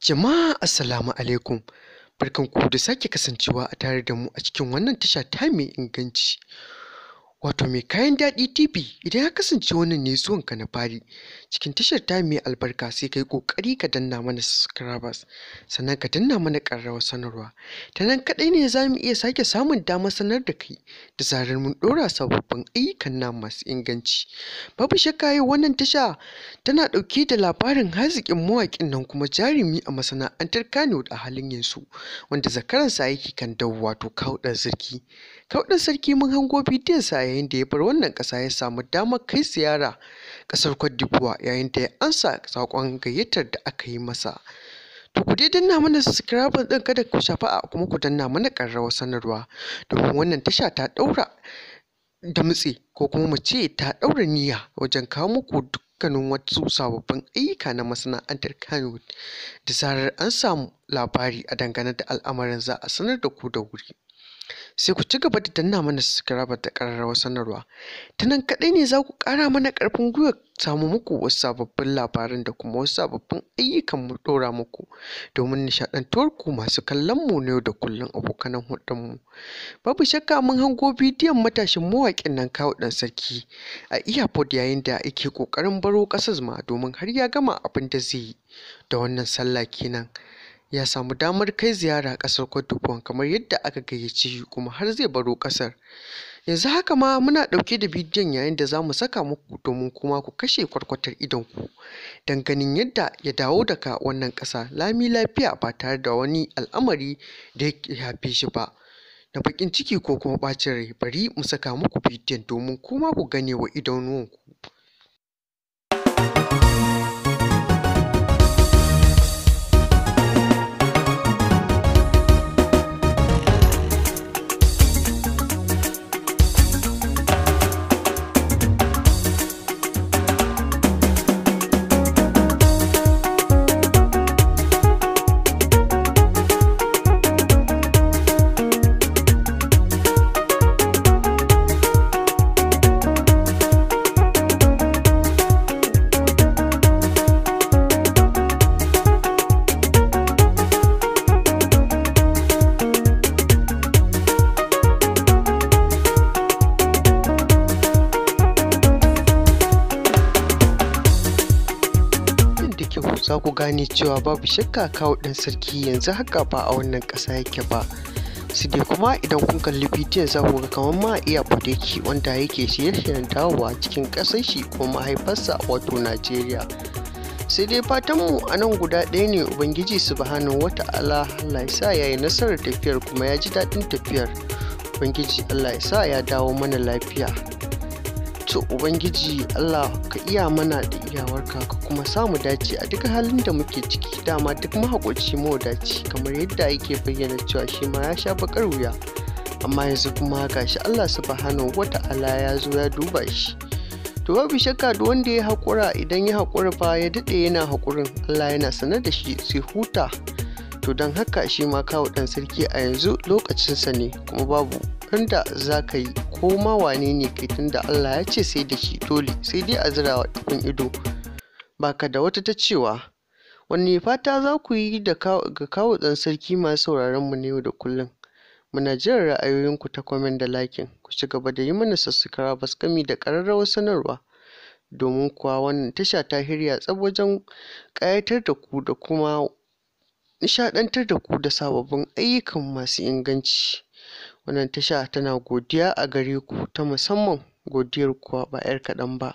Jama'a assalamu alaikum. Barkanku da sake kasancewa a tare da mu a cikin wannan tasha ta mai inganci. Wato mai kayan daɗi TV. Idan ya kasance wannan ne zuwanka na fari cikin tashar ta mai albarka, sai ka yi ƙoƙari ka danna mana subscribers, sannan ka danna mana ƙararrawar sanarwa. Ta nan kaɗai ne za mu iya sake samun damar sanar da kai da zarar mun ɗora sababbin ayyukan namu masu inganci. Babu shakka yau wannan tasha tana ɗauke da labarin haziƙin mawaƙin nan kuma jarumi a masana'antar Kannywood a halin yanzu, wanda zakaransa yake kan dawo, wato Kawu Sarki. Kawu Sarki mun hango bidiyonsa yayin da ya bar wannan ƙasa ya samu damar kai ziyara ƙasar Cote d'Ivoire, yayin da ya ansa saƙon gayyatar da aka yi masa. To ku dai danna mana subscribe ɗin, kada ku shafa'a, kuma ku danna mana ƙararrawar sanarwa, domin wannan tasha ta ɗaura da mutse, ko kuma mu ce ta ɗaura niyya wajen kawo muku dukkanin wasu sababbin ayyuka na masana'antar Kannywood. Da zarar an samu labari a dangane da al'amarin, za a sanar da ku da wuri. Sai ku ci gaba da danna mana subscribe da ƙararrawar sanarwa. Ta nan kaɗai ne za ku ƙara mana ƙarfin gwiwa samu muku wasu sababbin labaran da kuma wasu sababbin ayyukan mu ɗora muku, domin nishaɗantuwar ku masu kallon mu na yau da kullum, abokanan hulɗar mu. Babu shakka mun hango bidiyon matashin mawaƙin nan Kawu Sarki a airport, yayin da yake ƙoƙarin baro ƙasar ma, domin har ya gama abin da zai yi da wannan sallah kenan. Ya samu damar kai ziyara ƙasar Cote d'Ivoire kamar yadda aka gayyace shi, kuma har zai baro ƙasar. Yanzu haka ma muna ɗauke da bidiyon, yayin da za mu saka muku domin kuma ku kashe kwarkwatar idonku don ganin yadda ya dawo daga wannan ƙasa lami lafiya, ba tare da wani al'amari da ya hafe shi ba na baƙin ciki ko kuma ɓacin rai. Bari mu saka muku bidiyon domin kuma ku gane wa idanuwanku. Za ku gane cewa babu shakka Kawu Sarki yanzu haka ba a wannan ƙasa yake ba. Su dai kuma idan kun kalli bidiyon, za ku ga kamar ma airport yake, wanda yake shirye-shiryen dawowa cikin ƙasar shi ko mahaifarsa, wato Najeriya. Sai dai fatan mu a nan guda ɗaya ne, Ubangiji subhanahu wata'ala Allah ya sa ya yi nasarar tafiyar, kuma ya ji daɗin tafiyar. Ubangiji Allah ya sa ya dawo mana lafiya. To Ubangiji Allah ka iya mana da iyawarka, ka kuma samu dace a duk halin da muke ciki. Dama duk mahaƙurci mawadaci, kamar yadda yake bayyana cewa shi ma ya sha baƙar wuya, amma yanzu kuma gashi Allah subhanahu wata'ala ya zo ya duba shi. To babu shakka duk wanda ya haƙura, idan ya haƙura fa ya daɗe yana haƙurin, Allah yana sanar da shi sai huta. To don haka shi ma Kawu Sarki a yanzu lokacinsa ne, kuma babu wanda za ka yi ko ma wane ne kai, tunda Allah ya ce sai da shi dole, sai dai a zira wa ɗafin ido, baka da wata ta cewa. Wanne fata za ku yi ga Kawu Sarki masu sauraron mu na yau da kullum? Muna jiran ra'ayoyinku ta comment da liking. Ku ci gaba da yi mana subscribe gami da ƙararrawar sanarwa, domin kuwa wannan tasha ta hirya tsab wajen ƙayatar da ku da kuma nishaɗantar da ku da sababbin ayyukan masu inganci. Wannan tasha tana godiya a gare ku ta musamman, godiyar kuwa ba 'yar kaɗan ba.